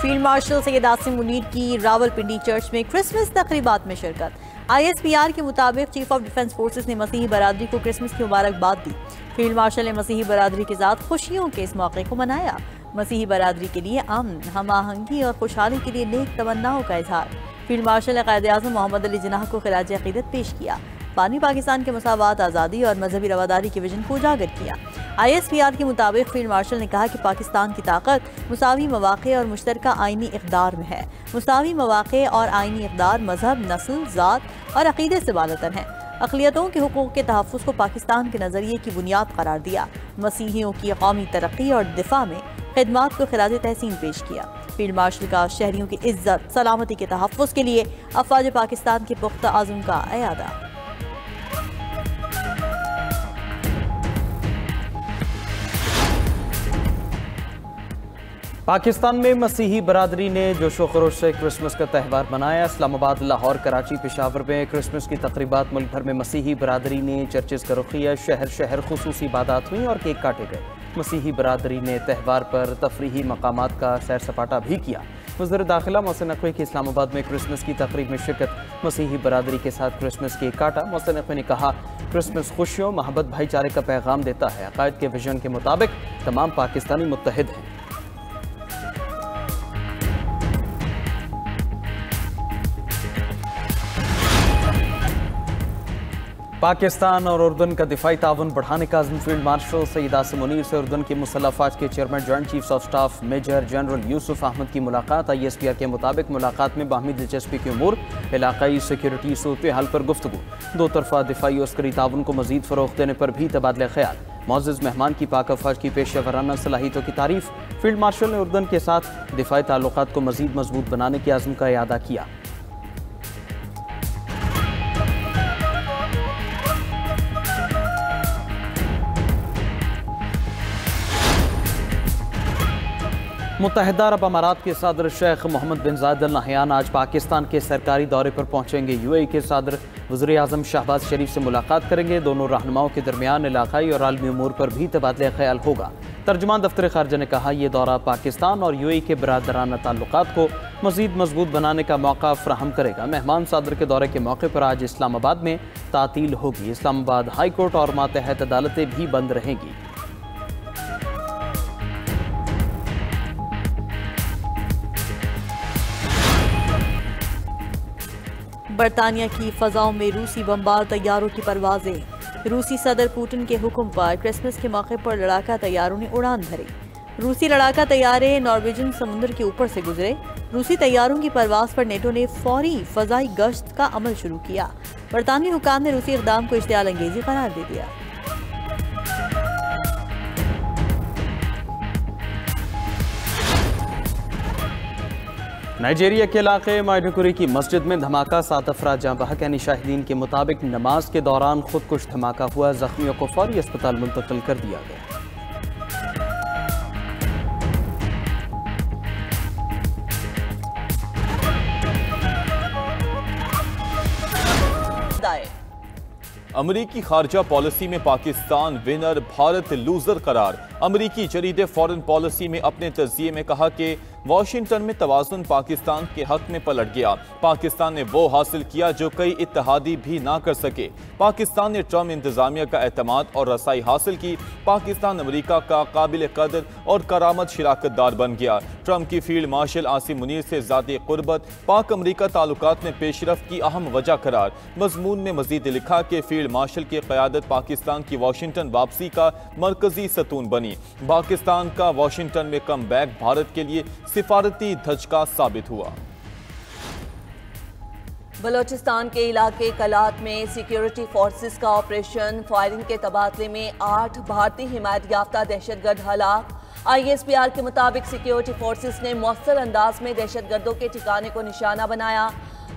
Field marshal Syed Asim Munir की Rawalpindi church में Christmas तकरीबात में शिरकत। ISPR के मुताबिक चीफ ऑफ डिफेंस फोर्सेस ने मसीही बरादरी को क्रिसमस की मुबारकबाद दी। फील्ड मार्शल ने मसीही बरादरी के साथ खुशियों के इस मौके को मनाया। मसीही बरादरी के लिए अमन, हम आहंगी और खुशहाली के लिए नेक तमन्नाओं का इजहार। फील्ड मार्शल ने कायदे आज़म मोहम्मद अली जिन्नाह को खिराज अक़ीदत पेश किया। पानी पाकिस्तान के मसावात, आज़ादी और मजहबी रवादारी के विजन को उजागर किया। ISPR के मुताबिक फील्ड मार्शल ने कहा कि पाकिस्तान की ताकत मुसावी मौक़े और मुश्तरका आइनी इक़दार में है। मुसावी मौक़े और आइनी इक़दार मजहब, नस्ल, ज़ात और अक़ीदे से बालतर हैं। अक़लियतों के हुकूक़ के तहफ़्फ़ुज़ को पाकिस्तान के नज़रिए की बुनियाद करार दिया। मसीहियों की कौमी तरक्की और दिफा में खिदमात को खिराज तहसीन पेश किया। फील्ड मार्शल का शहरियों की इज्जत सलामती के तहफ़्फ़ुज़ के लिए अफ़वाज पाकिस्तान के पुख्ता आज़म का अयादा। पाकिस्तान में मसीही बरादरी ने जोशो खरोश से क्रिसमस का त्यौहार मनाया। इस्लामाबाद, लाहौर, कराची, पेशावर में क्रिसमस की तकरीबात मुल्क भर में मसीही बरादरी ने चर्चेस का रुख किया। शहर शहर खुसूसी इबादत हुई और केक काटे गए। मसीही बरादरी ने त्यौहार पर तफरीही मकामात का सैर सपाटा भी किया। वज़ीर दाखिला मोहसिन नकवी की इस्लामाबाद में क्रिसमस की तकरीब में शिरकत। मसीही बरादरी के साथ क्रिसमस केक काटा। मोहसिन नकवी ने कहा, क्रिसमस खुशियों, मोहब्बत, भाईचारे का पैगाम देता है। अकायद के विजन के मुताबिक तमाम पाकिस्तानी मुत्तहिद हैं। पाकिस्तान और उर्दन का दिफाई ताउन बढ़ाने का अज़्म। फील्ड मार्शल सैयद आसिम मुनीर से उर्दन के मुसल्लह अफ़वाज के chairman joint chiefs of staff major general Yousef Ahmed की मुलाकात। ISPR के मुताबिक मुलाकात में बाहमी दिलचस्पी के उमूर, इलाकाई सिक्योरिटी सूरत हाल पर गुफ्तगू। दो तरफा दिफाई और अस्करी ताउन को मज़ीद फ़रोग़ देने पर भी तबादला ख्याल। मुअज़्ज़ज़ मेहमान की पाक अफ़वाज की पेशेवराना सलाहियतों की तारीफ़। फील्ड मार्शल ने उर्दन के साथ दिफाई ताल्लुकात को मज़ीद मजबूत बनाने के अज़्म का इयादा किया। मुत्तहिदा अरब अमारात के सदर शेख मोहम्मद बिन ज़ायद अल नहयान आज पाकिस्तान के सरकारी दौरे पर पहुंचेंगे। UAE के सदर वज़ीर आज़म शहबाज शरीफ से मुलाकात करेंगे। दोनों रहनुमाओं के दरमियान इलाकाई और आलमी उमूर पर भी तबादला ख्याल होगा। तर्जुमान दफ्तर ख़ारजा ने कहा, यह दौरा पाकिस्तान और UAE के बरादराना ताल्लुकात को मज़ीद मजबूत बनाने का मौका फ़राहम करेगा। मेहमान सदर के दौरे के मौके पर आज इस्लामाबाद में तातील होगी। इस्लामाबाद हाई कोर्ट और मातहत अदालतें भी बंद रहेंगी। बरतानिया की फ़ज़ाओं में रूसी बमबार तैयारों की परवाज़ें। रूसी सदर पुतिन के हुक्म पर क्रिसमस के मौके पर लड़ाका तैयारों ने उड़ान भरी। रूसी लड़ाका तैयारे नॉर्वेजियन समुद्र के ऊपर से गुजरे। रूसी तैयारों की परवाज़ पर नेटो ने फौरी फ़ज़ाई गश्त का अमल शुरू किया। बरतानवी हुकाम ने रूसी इक़दाम को इश्तियाल अंगेज़ी करार दे दिया। नाइजीरिया के इलाके माइडुगुरी की मस्जिद में धमाका, 7 अफराद जाँ बहक। यानी शाहिदीन के मुताबिक नमाज के दौरान खुदकुश धमाका हुआ। जख्मियों को फौरी अस्पताल मुंतकिल कर दिया गया। अमरीकी खारजा पॉलिसी में पाकिस्तान विनर, भारत लूजर करार। अमरीकी जरीदे फॉरेन पॉलिसी में अपने तज़किये में कहा कि वाशिंगटन में तवाज़ुन पाकिस्तान के हक में पलट गया। पाकिस्तान ने वो हासिल किया जो कई इत्तेहादी भी ना कर सके। पाकिस्तान ने ट्रम्प इंतजामिया का एतमाद और रसाई हासिल की। पाकिस्तान अमरीका का काबिल कदर और करामत शिराकतदार बन गया। ट्रम्प की फील्ड मार्शल आसिम मुनीर से ज़ाती कुर्बत पाक अमरीका ताल्लुकात में पेशरफ्त की अहम वजह करार। मजमून में मजीद लिखा कि फील्ड मार्शल की क़यादत पाकिस्तान की वाशिंगटन वापसी का मरकजी सतून बनी। पाकिस्तान का वाशिंगटन में कम बैक भारत के लिए सिफारती धचका साबित हुआ। बलोचिस्तान के इलाके कलात में सिक्योरिटी फोर्सेस का ऑपरेशन। फायरिंग के तबादले में 8 भारतीय हिमायत याफ्ता दहशतगर्द हलाक। ISPR के मुताबिक सिक्योरिटी फोर्सेस ने मौसर अंदाज में दहशतगर्दों के ठिकाने को निशाना बनाया।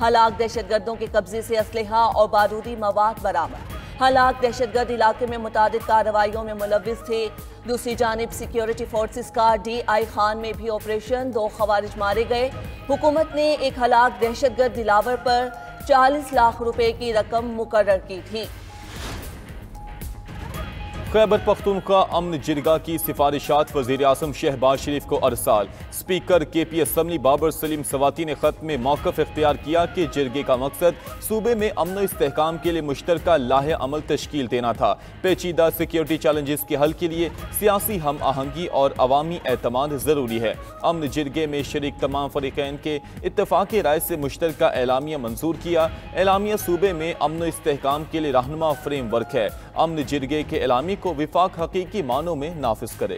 हलाक दहशतगर्दों के कब्जे से असलहा और बारूदी मवाद बरामद। हलाक दहशतगर्द इलाके में मुतादिद कार्रवाइयों में मुलव्विस थे। दूसरी जानिब सिक्योरिटी फोर्सेस का DI खान में भी ऑपरेशन। 2 खवारिज मारे गए। हुकूमत ने एक हलाक दहशतगर्द दिलावर पर 40 लाख रुपए की रकम मुकर्रर की थी। खैबर पख्तूनख्वा अमन जिरगा की सिफारिशात वज़ीर आज़म शहबाज शरीफ को अरसाल। Speaker KP assembly Babar Saleem Swati ने खत में मौक़िफ़ इख्तियार किया कि जिरगे का मकसद सूबे में अमन इस्तेहकाम के लिए मुश्तरका लाहे अमल तश्कील देना था। पेचीदा सिक्योरिटी चैलेंजेस के हल के लिए सियासी हम आहंगी और अवामी एतमाद ज़रूरी है। अमन जिरगे में शरीक तमाम फरीक़ैन के इत्तफ़ाक़ राय से मुश्तरका एलामिया मंजूर किया। एलामिया सूबे में अमन इस्तेहकाम के लिए रहनुमा फ्रेम वर्क है। अमन जिरगे के एलामी को विफाक हकीकी मानों में नाफिज करे।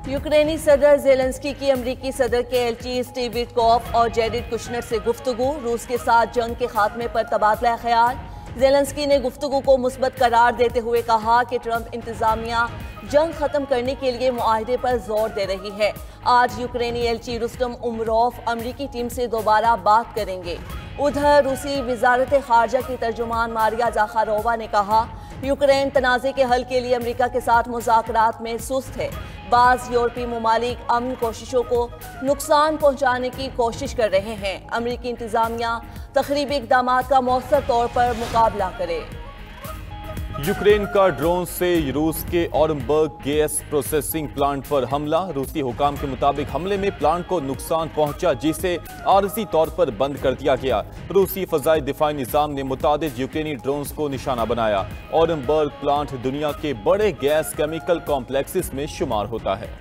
यूक्रेनी सदर ज़ेलेंस्की की अमरीकी सदर के एलची स्टीव विटकॉफ और जेरेड कुशनर से गुफ्तगू। रूस के साथ जंग के खात्मे पर तबादला ख्याल। ज़ेलेंस्की ने गुफ्तगू को मुस्बत करार देते हुए कहा कि ट्रंप इंतजामिया जंग खत्म करने के लिए मुआहदे पर जोर दे रही है। आज यूक्रेनी एलची रुस्तम उमरोव अमरीकी टीम से दोबारा बात करेंगे। उधर रूसी वजारत खारजा की तर्जुमान मारिया ज़ाखारोवा ने कहा, यूक्रेन तनाज़े के हल के लिए अमेरिका के साथ मुज़ाकरात में सुस्त है। बाज़ यूरोपीय ममालिक अमन कोशिशों को नुकसान पहुँचाने की कोशिश कर रहे हैं। अमरीकी इंतज़ामिया तखरीबी इक़दामात का मौसर तौर पर मुकाबला करे। यूक्रेन का ड्रोन से रूस के ओरमबर्ग गैस प्रोसेसिंग प्लांट पर हमला। रूसी हुकाम के मुताबिक हमले में प्लांट को नुकसान पहुंचा, जिसे आरजी तौर पर बंद कर दिया गया। रूसी फ़ज़ाई दिफाई निज़ाम ने मुतादिद यूक्रेनी ड्रोन्स को निशाना बनाया। ओरमबर्ग प्लांट दुनिया के बड़े गैस केमिकल कॉम्प्लेक्सेस में शुमार होता है।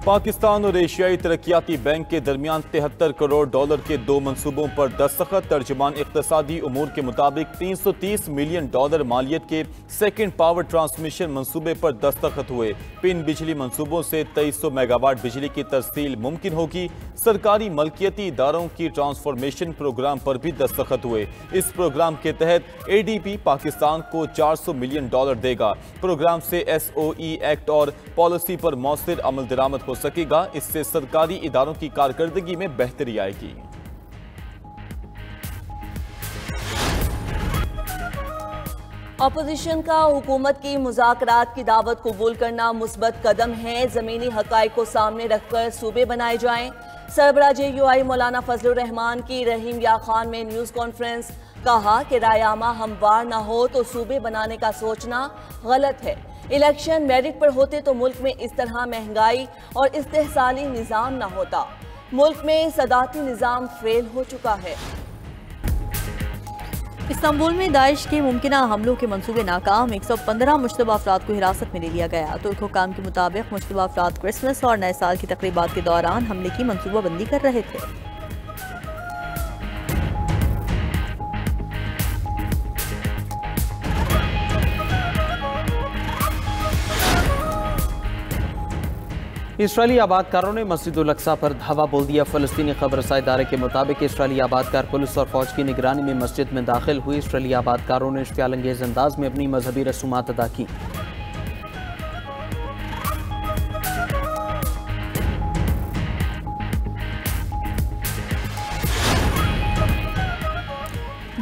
पाकिस्तान और एशियाई तरक्याती बैंक के दरमियान 73 करोड़ डॉलर के 2 मंसूबों पर दस्तखत। तर्जुमान इक्तसादी उमूर के मुताबिक 330 मिलियन डॉलर मालियत के सेकेंड पावर ट्रांसमिशन मंसूबे पर दस्तखत हुए। पिन बिजली मंसूबों से 2300 मेगावाट बिजली की तरसील मुमकिन होगी। सरकारी मलकियती इदारों की ट्रांसफॉर्मेशन प्रोग्राम पर भी दस्तखत हुए। इस प्रोग्राम के तहत ADB पाकिस्तान को 400 मिलियन डॉलर देगा। प्रोग्राम से SOE एक्ट और पॉलिसी पर मौसर अमल दरामद हो सकेगा। इससे सरकारी इदारों की कारकर्दगी में बेहतरी आएगी। अपोजिशन का हुकूमत की मुज़ाकरात की दावत कबूल करना मुस्बत कदम है। ज़मीनी हक़ाइक़ को सामने रखकर सूबे बनाए जाएं। सरबराह JUI मौलाना फजलुर रहमान की रहीम या खान में न्यूज़ कॉन्फ्रेंस। कहा कि रायामा हमवार ना हो तो सूबे बनाने का सोचना गलत है। इलेक्शन मेरिट पर होते तो मुल्क में इस तरह महंगाई और इस्तेहसाली निज़ाम ना होता। मुल्क में सदाती निज़ाम फेल हो चुका है। इस्तांबुल में दाइश के मुमकिना हमलों के मंसूबे नाकाम। 115 मुश्तबा अफराद को हिरासत में ले लिया गया। तुर्क हुकाम के मुताबिक मुश्तबा अफराद क्रिसमस और नए साल की तकरीबात के दौरान हमले की मंसूबाबंदी कर रहे थे। इसराइली आबादकारों ने मस्जिद-उल अक्सा पर धावा बोल दिया। फ़लस्तीनी खबर रसाई इदारे के मुताबिक इसराइली आबादकार पुलिस और फौज की निगरानी में मस्जिद में दाखिल हुई। इसराइली आबादकारों ने इश्तियालंगेज़ अंदाज में अपनी मजहबी रसूमात अदा की।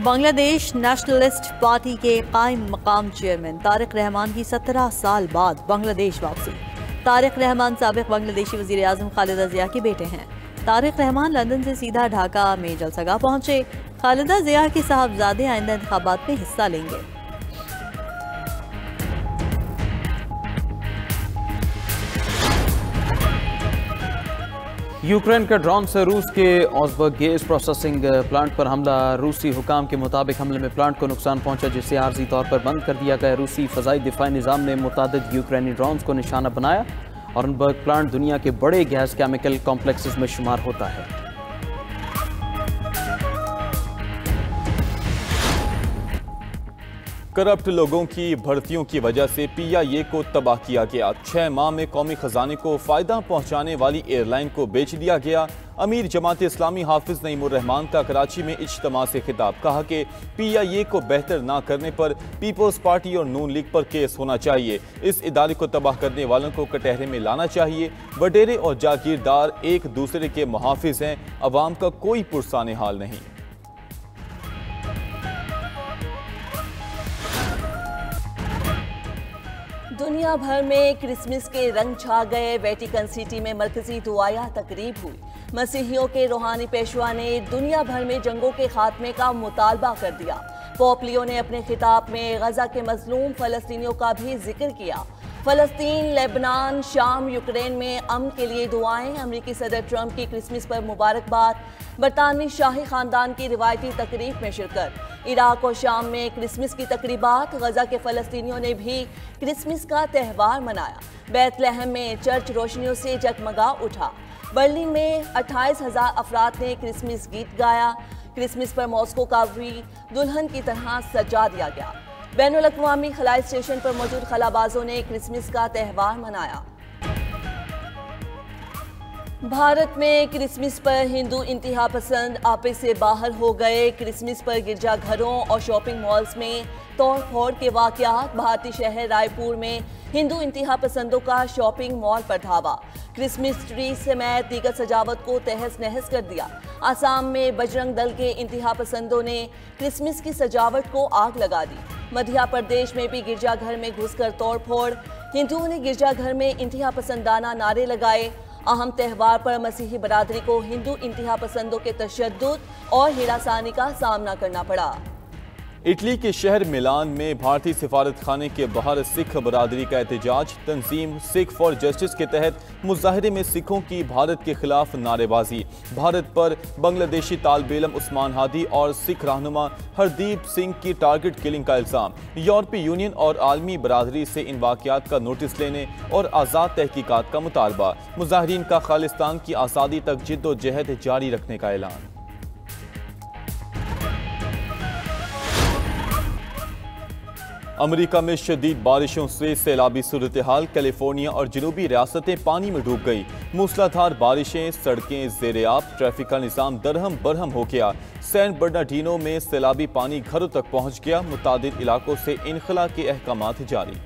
बांग्लादेश नेशनलिस्ट पार्टी के कायम मकाम चेयरमैन तारिक रहमान की 17 साल बाद बांग्लादेश वापसी। तारिक रहमान साबिक बांग्लादेशी वज़ीर आज़म खालिदा ज़िया के बेटे हैं। तारिक रहमान लंदन से सीधा ढाका में जलसगाह पहुंचे। खालिदा ज़िया के साहबजादे आइंदा इंतखाबात में हिस्सा लेंगे। यूक्रेन के ड्रोन से रूस के ओरमबर्ग गैस प्रोसेसिंग प्लांट पर हमला। रूसी हुकाम के मुताबिक हमले में प्लांट को नुकसान पहुंचा, जिसे आर्जी तौर पर बंद कर दिया गया। रूसी फ़ज़ाई दिफाई निज़ाम ने मुतादिद यूक्रेनी ड्रोन्स को निशाना बनाया। ओरमबर्ग प्लांट दुनिया के बड़े गैस केमिकल कॉम्प्लेक्सेस में शुमार होता है। करप्ट लोगों की भर्तियों की वजह से PIA को तबाह किया गया। 6 माह में कौमी खजाने को फ़ायदा पहुंचाने वाली एयरलाइन को बेच दिया गया। अमीर जमात इस्लामी हाफिज नईमुर रहमान का कराची में इज्तिमा से खिताब। कहा कि PIA को बेहतर ना करने पर पीपल्स पार्टी और नून लीग पर केस होना चाहिए। इस इदारे को तबाह करने वालों को कटहरे में लाना चाहिए। वडेरे और जागीरदार एक दूसरे के मुहाफिज हैं। अवाम का कोई पुरसाने हाल नहीं। दुनिया भर में क्रिसमस के रंग छा गए। वेटिकन सिटी में मरकजी दुआया तकरीब हुई। मसीहियों के रूहानी पेशवा ने दुनिया भर में जंगों के खात्मे का मुतालबा कर दिया। पोप लियो ने अपने खिताब में गजा के मजलूम फलस्तीनियों का भी जिक्र किया। फलस्तीन, लेबनान, शाम, यूक्रेन में अमन के लिए दुआएं। अमेरिकी सदर ट्रंप की क्रिसमस पर मुबारकबाद। बरतानवी शाही खानदान की रिवायती तकरीब में शिरकत। इराक और शाम में क्रिसमस की तकरीबात। गजा के फलस्तीनियों ने भी क्रिसमस का त्यौहार मनाया। बैतलहम में चर्च रोशनियों से जगमगा उठा। बर्लिन में 28,000 अफराद ने क्रिसमस गीत गाया। क्रिसमस पर मॉस्को का भी दुल्हन की तरह सजा दिया गया। बैनुल अक़वामी खलाई स्टेशन पर मौजूद खलाबाजों ने क्रिसमस का त्यौहार मनाया। भारत में क्रिसमस पर हिंदू इंतहा पसंद आपे से बाहर हो गए। क्रिसमस पर गिरजाघरों और शॉपिंग मॉल्स में तोड़ फोड़ के वाक़यात। भारतीय शहर रायपुर में हिंदू इंतहा पसंदों का शॉपिंग मॉल पर धावा। क्रिसमस ट्री समेत दीगर सजावट को तहस नहस कर दिया। आसाम में बजरंग दल के इंतहा पसंदों ने क्रिसमस की सजावट को आग लगा दी। मध्य प्रदेश में भी गिरजाघर में घुसकर तोड़फोड़। हिंदुओं ने गिरजाघर में इंतहा पसंदाना नारे लगाए। अहम त्यौहार पर मसीही बरादरी को हिंदू इंतहा पसंदों के तशद्दुद और हिरासानी का सामना करना पड़ा। इटली के शहर मिलान में भारतीय सिफारत खाने के बाहर सिख बरादरी का एहतजाज। तंजीम सिख फॉर जस्टिस के तहत मुजाहरे में सिखों की भारत के खिलाफ नारेबाजी। भारत पर बांग्लादेशी तालिब-ए-इल्म उस्मान हादी और सिख रहनुमा हरदीप सिंह की टारगेट किलिंग का इल्ज़ाम। यूरोपीय यूनियन और आलमी बरादरी से इन वाक़यात का नोटिस लेने और आज़ाद तहकीकात का मुतालबा। मुजाहिरीन का खालिस्तान की आज़ादी तक जिद्दोजहद जारी रखने का ऐलान। अमेरिका में शदीद बारिशों से सैलाबी सूरत हाल। कैलिफोर्निया और जनूबी रियासतें पानी में डूब गई। मूसलाधार बारिशें, सड़कें ज़ेर-ए-आब, ट्रैफिक का निज़ाम दरहम बरहम हो गया। सैन बर्नार्डिनो में सैलाबी पानी घरों तक पहुंच गया। मुतादिद इलाकों से इनखला के अहकामात जारी।